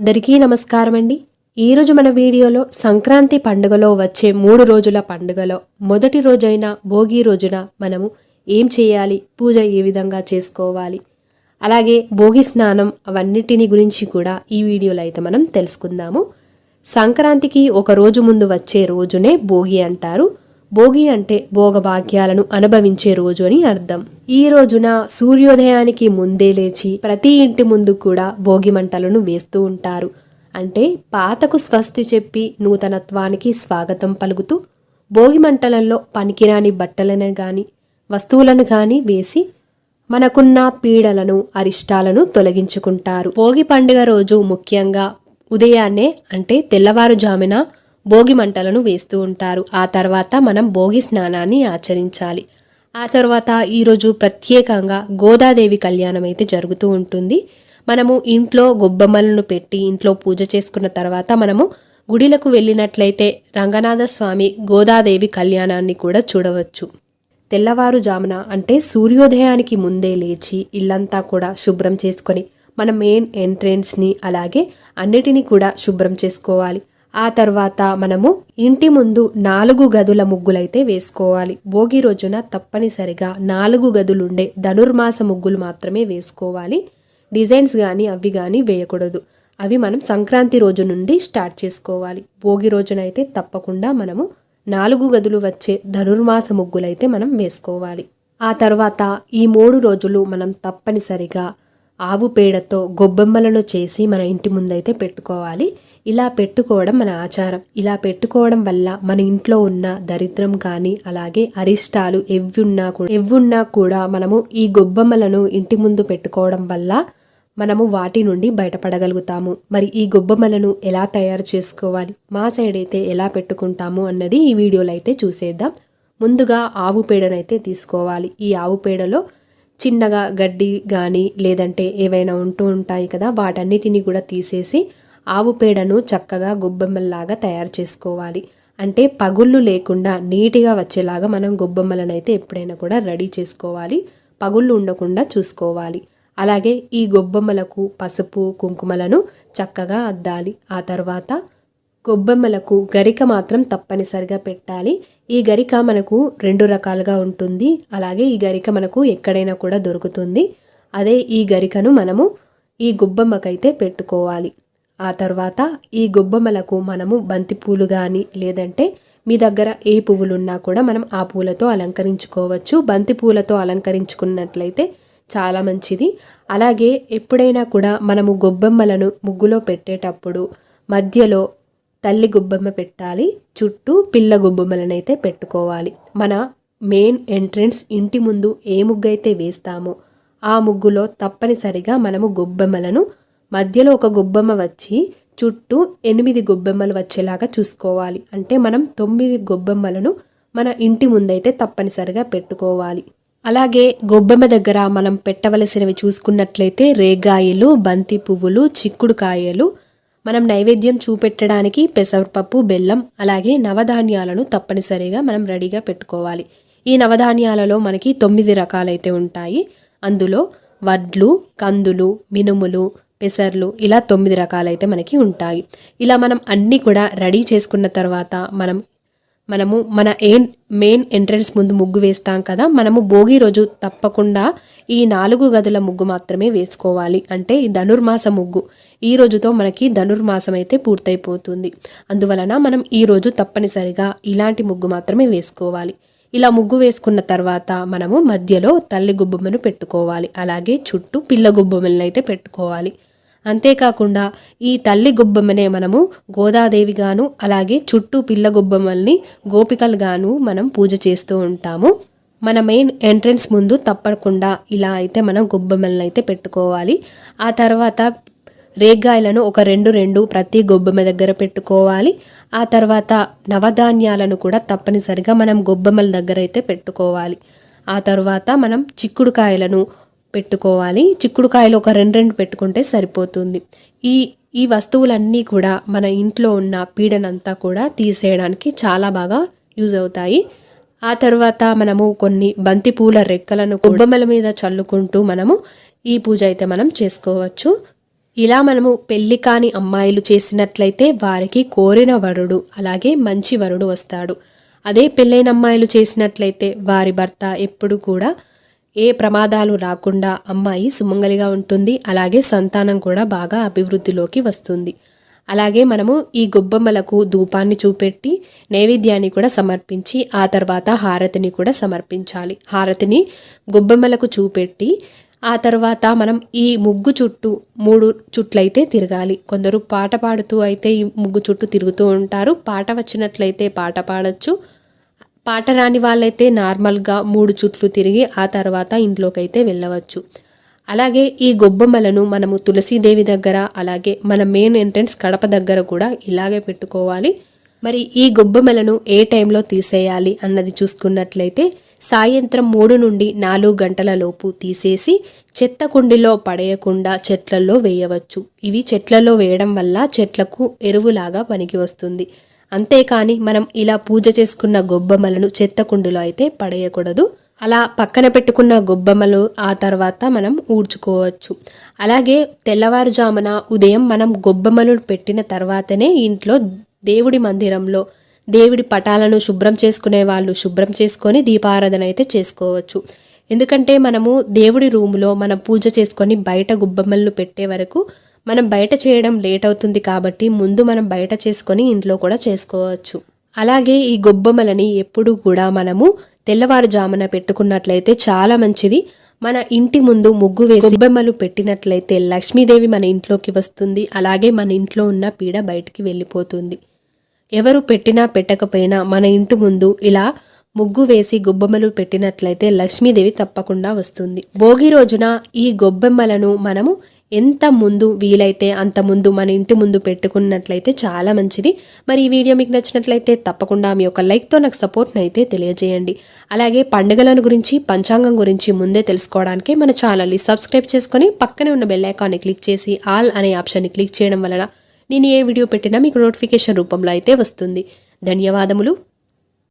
అందరికీ నమస్కారం అండి. ఈరోజు మన వీడియోలో సంక్రాంతి పండుగలో వచ్చే 3 రోజుల పండుగలో మొదటి రోజైన భోగి రోజున మనము ఏం చేయాలి, పూజ ఏ విధంగా చేసుకోవాలి, అలాగే భోగి స్నానం అవన్నిటిని గురించి కూడా ఈ వీడియోలో అయితే మనం తెలుసుకుందాము. సంక్రాంతికి ఒక రోజు ముందు వచ్చే రోజునే భోగి అంటారు. భోగి అంటే భోగభాగ్యాలను అనుభవించే రోజు అని అర్థం. ఈ రోజున సూర్యోదయానికి ముందే లేచి ప్రతి ఇంటి ముందు కూడా భోగి మంటలను వేస్తూ ఉంటారు. అంటే పాతకు స్వస్తి చెప్పి నూతనత్వానికి స్వాగతం పలుకుతూ భోగి మంటలలో పనికిరాని బట్టలను గాని వస్తువులను గాని వేసి మనకున్న పీడలను అరిష్టాలను తొలగించుకుంటారు. భోగి పండుగ రోజు ముఖ్యంగా ఉదయాన్నే అంటే తెల్లవారుజామున భోగి మంటలను వేస్తూ ఉంటారు. ఆ తర్వాత మనం భోగి స్నానాన్ని ఆచరించాలి. ఆ తర్వాత ఈరోజు ప్రత్యేకంగా గోదాదేవి కళ్యాణం అయితే జరుగుతూ ఉంటుంది. మనము ఇంట్లో గొబ్బెమ్మలను పెట్టి ఇంట్లో పూజ చేసుకున్న తర్వాత మనము గుడిలకు వెళ్ళినట్లయితే రంగనాథ స్వామి గోదాదేవి కళ్యాణాన్ని కూడా చూడవచ్చు. తెల్లవారుజామున అంటే సూర్యోదయానికి ముందే లేచి ఇల్లంతా కూడా శుభ్రం చేసుకొని మన మెయిన్ ఎంట్రెన్స్ని అలాగే అన్నిటినీ కూడా శుభ్రం చేసుకోవాలి. ఆ తర్వాత మనము ఇంటి ముందు 4 గదుల ముగ్గులైతే వేసుకోవాలి. భోగి రోజున తప్పనిసరిగా 4 గదులుండే ధనుర్మాస ముగ్గులు మాత్రమే వేసుకోవాలి. డిజైన్స్ కానీ అవి కానీ వేయకూడదు. అవి మనం సంక్రాంతి రోజు నుండి స్టార్ట్ చేసుకోవాలి. భోగి రోజునైతే తప్పకుండా మనము 4 గదులు వచ్చే ధనుర్మాస ముగ్గులైతే మనం వేసుకోవాలి. ఆ తర్వాత ఈ 3 రోజులు మనం తప్పనిసరిగా ఆవు పేడతో గొబ్బెమ్మలను చేసి మన ఇంటి ముందైతే పెట్టుకోవాలి. ఇలా పెట్టుకోవడం మన ఆచారం. ఇలా పెట్టుకోవడం వల్ల మన ఇంట్లో ఉన్న దరిద్రం కానీ అలాగే అరిష్టాలు ఎవ్వున్నా కూడా మనము ఈ గొబ్బెమ్మలను ఇంటి ముందు పెట్టుకోవడం వల్ల మనము వాటి నుండి బయటపడగలుగుతాము. మరి ఈ గొబ్బెమ్మలను ఎలా తయారు చేసుకోవాలి, మా సైడ్ అయితే ఎలా పెట్టుకుంటాము అన్నది ఈ వీడియోలో అయితే చూసేద్దాం. ముందుగా ఆవు పేడనైతే తీసుకోవాలి. ఈ ఆవు పేడలో చిన్నగా గడ్డి కానీ లేదంటే ఏవైనా ఉంటూ ఉంటాయి కదా, వాటన్నిటిని కూడా తీసేసి ఆవు పేడను చక్కగా గొబ్బెమ్మల్లాగా తయారు చేసుకోవాలి. అంటే పగుళ్ళు లేకుండా నీట్గా వచ్చేలాగా మనం గొబ్బెమ్మలను అయితే ఎప్పుడైనా కూడా రెడీ చేసుకోవాలి. పగుళ్ళు ఉండకుండా చూసుకోవాలి. అలాగే ఈ గొబ్బెమ్మలకు పసుపు కుంకుమలను చక్కగా అద్దాలి. ఆ తర్వాత గొబ్బెమ్మలకు గరిక మాత్రం తప్పనిసరిగా పెట్టాలి. ఈ గరిక మనకు 2 రకాలుగా ఉంటుంది. అలాగే ఈ గరిక మనకు ఎక్కడైనా కూడా దొరుకుతుంది. అదే ఈ గరికను మనము ఈ గొబ్బెమ్మకైతే పెట్టుకోవాలి. ఆ తర్వాత ఈ గొబ్బెమ్మలకు మనము బంతి పూలు కానీ లేదంటే మీ దగ్గర ఏ పువ్వులున్నా కూడా మనం ఆ పూలతో అలంకరించుకోవచ్చు. బంతి పూలతో అలంకరించుకున్నట్లయితే చాలా మంచిది. అలాగే ఎప్పుడైనా కూడా మనము గొబ్బెమ్మలను ముగ్గులో పెట్టేటప్పుడు మధ్యలో తల్లి గొబ్బెమ్మ పెట్టాలి, చుట్టూ పిల్ల గొబ్బెమ్మలనైతే పెట్టుకోవాలి. మన మెయిన్ ఎంట్రన్స్ ఇంటి ముందు ఏ ముగ్గు అయితే వేస్తామో ఆ ముగ్గులో తప్పనిసరిగా మనము గొబ్బెమ్మలను మధ్యలో ఒక గొబ్బెమ్మ వచ్చి చుట్టూ 8 గొబ్బెమ్మలు వచ్చేలాగా చూసుకోవాలి. అంటే మనం 9 గొబ్బెమ్మలను మన ఇంటి ముందైతే తప్పనిసరిగా పెట్టుకోవాలి. అలాగే గొబ్బెమ్మ దగ్గర మనం పెట్టవలసినవి చూసుకున్నట్లయితే రేగాయలు, బంతి పువ్వులు, చిక్కుడుకాయలు, మనం నైవేద్యం చూపెట్టడానికి పెసరపప్పు, బెల్లం, అలాగే నవధాన్యాలను తప్పనిసరిగా మనం రెడీగా పెట్టుకోవాలి. ఈ నవధాన్యాలలో మనకి 9 రకాలైతే ఉంటాయి. అందులో వడ్లు, కందులు, మినుములు, పెసర్లు ఇలా 9 రకాలైతే మనకి ఉంటాయి. ఇలా మనం అన్నీ కూడా రెడీ చేసుకున్న తర్వాత మనము మన మెయిన్ ఎంట్రన్స్ ముందు ముగ్గు వేస్తాం కదా, మనము భోగి రోజు తప్పకుండా ఈ 4 గదుల ముగ్గు మాత్రమే వేసుకోవాలి. అంటే ఈ ధనుర్మాస ముగ్గు ఈ రోజుతో మనకి ధనుర్మాసం అయితే పూర్తయిపోతుంది. అందువలన మనం ఈ రోజు తప్పనిసరిగా ఇలాంటి ముగ్గు మాత్రమే వేసుకోవాలి. ఇలా ముగ్గు వేసుకున్న తర్వాత మనము మధ్యలో తల్లి గొబ్బెమ్మను పెట్టుకోవాలి. అలాగే చుట్టూ పిల్ల గొబ్బెమ్మలను అయితే పెట్టుకోవాలి. అంతేకాకుండా ఈ తల్లి గొబ్బెమ్మనే మనము గోదాదేవిగాను అలాగే చుట్టూ పిల్ల గొబ్బెమ్మల్ని గోపికలుగాను మనం పూజ చేస్తూ ఉంటాము. మన మెయిన్ ఎంట్రన్స్ ముందు తప్పకుండా ఇలా అయితే మనం గొబ్బెమ్మలను అయితే పెట్టుకోవాలి. ఆ తర్వాత రేగాయలను ఒక 2 ప్రతి గొబ్బెమ్మ దగ్గర పెట్టుకోవాలి. ఆ తర్వాత నవధాన్యాలను కూడా తప్పనిసరిగా మనం గొబ్బెమ్మల దగ్గర అయితే పెట్టుకోవాలి. ఆ తర్వాత మనం చిక్కుడుకాయలను పెట్టుకోవాలి. చిక్కుడుకాయలు ఒక 2 పెట్టుకుంటే సరిపోతుంది. ఈ వస్తువులన్నీ కూడా మన ఇంట్లో ఉన్న పీడనంతా కూడా తీసేయడానికి చాలా బాగా యూజ్ అవుతాయి. ఆ తర్వాత మనము కొన్ని బంతి పూల రెక్కలను గొబ్బెమ్మల మీద చల్లుకుంటూ మనము ఈ పూజ అయితే మనం చేసుకోవచ్చు. ఇలా మనము పెళ్లి కాని అమ్మాయిలు చేసినట్లయితే వారికి కోరిన వరుడు అలాగే మంచి వరుడు వస్తాడు. అదే పెళ్ళైన అమ్మాయిలు చేసినట్లయితే వారి భర్త ఎప్పుడు కూడా ఏ ప్రమాదాలు రాకుండా అమ్మాయి సుమంగలిగా ఉంటుంది. అలాగే సంతానం కూడా బాగా అభివృద్ధిలోకి వస్తుంది. అలాగే మనము ఈ గొబ్బెమ్మలకు ధూపాన్ని చూపెట్టి నైవేద్యాన్ని కూడా సమర్పించి ఆ తర్వాత హారతిని కూడా సమర్పించాలి. హారతిని గొబ్బెమ్మలకు చూపెట్టి ఆ తర్వాత మనం ఈ ముగ్గు చుట్టూ 3 చుట్లయితే తిరగాలి. కొందరు పాట పాడుతూ అయితే ఈ ముగ్గు చుట్టూ తిరుగుతూ ఉంటారు. పాట వచ్చినట్లయితే పాట పాడొచ్చు. పాట రాని వాళ్ళైతే నార్మల్గా 3 చుట్లు తిరిగి ఆ తర్వాత ఇంట్లోకైతే వెళ్ళవచ్చు. అలాగే ఈ గొబ్బెమ్మలను మనము తులసీదేవి దగ్గర అలాగే మన మెయిన్ ఎంట్రన్స్ కడప దగ్గర కూడా ఇలాగే పెట్టుకోవాలి. మరి ఈ గొబ్బెమ్మలను ఏ టైంలో తీసేయాలి అన్నది చూసుకున్నట్లయితే సాయంత్రం 3 నుండి 4 గంటల లోపు తీసేసి చెత్త కుండీలో పడేయకుండా చెట్లలో వేయవచ్చు. ఇవి చెట్లలో వేయడం వల్ల చెట్లకు ఎరువులాగా పనికి వస్తుంది. అంతేకాని మనం ఇలా పూజ చేసుకున్న గొబ్బెమ్మలను చెత్త కుండీలో అయితే పడేయకూడదు. అలా పక్కన పెట్టుకున్న గొబ్బెమ్మలు ఆ తర్వాత మనం ఊడ్చుకోవచ్చు. అలాగే తెల్లవారుజామున ఉదయం మనం గొబ్బెమ్మలు పెట్టిన తర్వాతనే ఇంట్లో దేవుడి మందిరంలో దేవుడి పటాలను శుభ్రం చేసుకునే వాళ్ళు శుభ్రం చేసుకొని దీపారాధన అయితే చేసుకోవచ్చు. ఎందుకంటే మనము దేవుడి రూములో మనం పూజ చేసుకొని బయట గొబ్బెమ్మలను పెట్టే వరకు మనం బయట చేయడం లేట్ అవుతుంది. కాబట్టి ముందు మనం బయట చేసుకొని ఇంట్లో కూడా చేసుకోవచ్చు. అలాగే ఈ గొబ్బెమ్మలని ఎప్పుడు కూడా మనము తెల్లవారుజామున పెట్టుకున్నట్లయితే చాలా మంచిది. మన ఇంటి ముందు ముగ్గు వేసి గొబ్బెమ్మలు పెట్టినట్లయితే లక్ష్మీదేవి మన ఇంట్లోకి వస్తుంది. అలాగే మన ఇంట్లో ఉన్న పీడ బయటికి వెళ్ళిపోతుంది. ఎవరు పెట్టినా పెట్టకపోయినా మన ఇంటి ముందు ఇలా ముగ్గు వేసి గొబ్బెమ్మలు పెట్టినట్లయితే లక్ష్మీదేవి తప్పకుండా వస్తుంది. భోగి రోజున ఈ గొబ్బెమ్మలను మనము ఎంత ముందు వీలైతే అంత ముందు మన ఇంటి ముందు పెట్టుకున్నట్లయితే చాలా మంచిది. మరి ఈ వీడియో మీకు నచ్చినట్లయితే తప్పకుండా మీ యొక్క లైక్తో నాకు సపోర్ట్ని అయితే తెలియజేయండి. అలాగే పండుగలను గురించి పంచాంగం గురించి ముందే తెలుసుకోవడానికి మన ఛానల్ని సబ్స్క్రైబ్ చేసుకొని పక్కనే ఉన్న బెల్ ఐకాన్ని క్లిక్ చేసి ఆల్ అనే ఆప్షన్ని క్లిక్ చేయడం వలన నేను ఏ వీడియో పెట్టినా మీకు నోటిఫికేషన్ రూపంలో అయితే వస్తుంది. ధన్యవాదములు.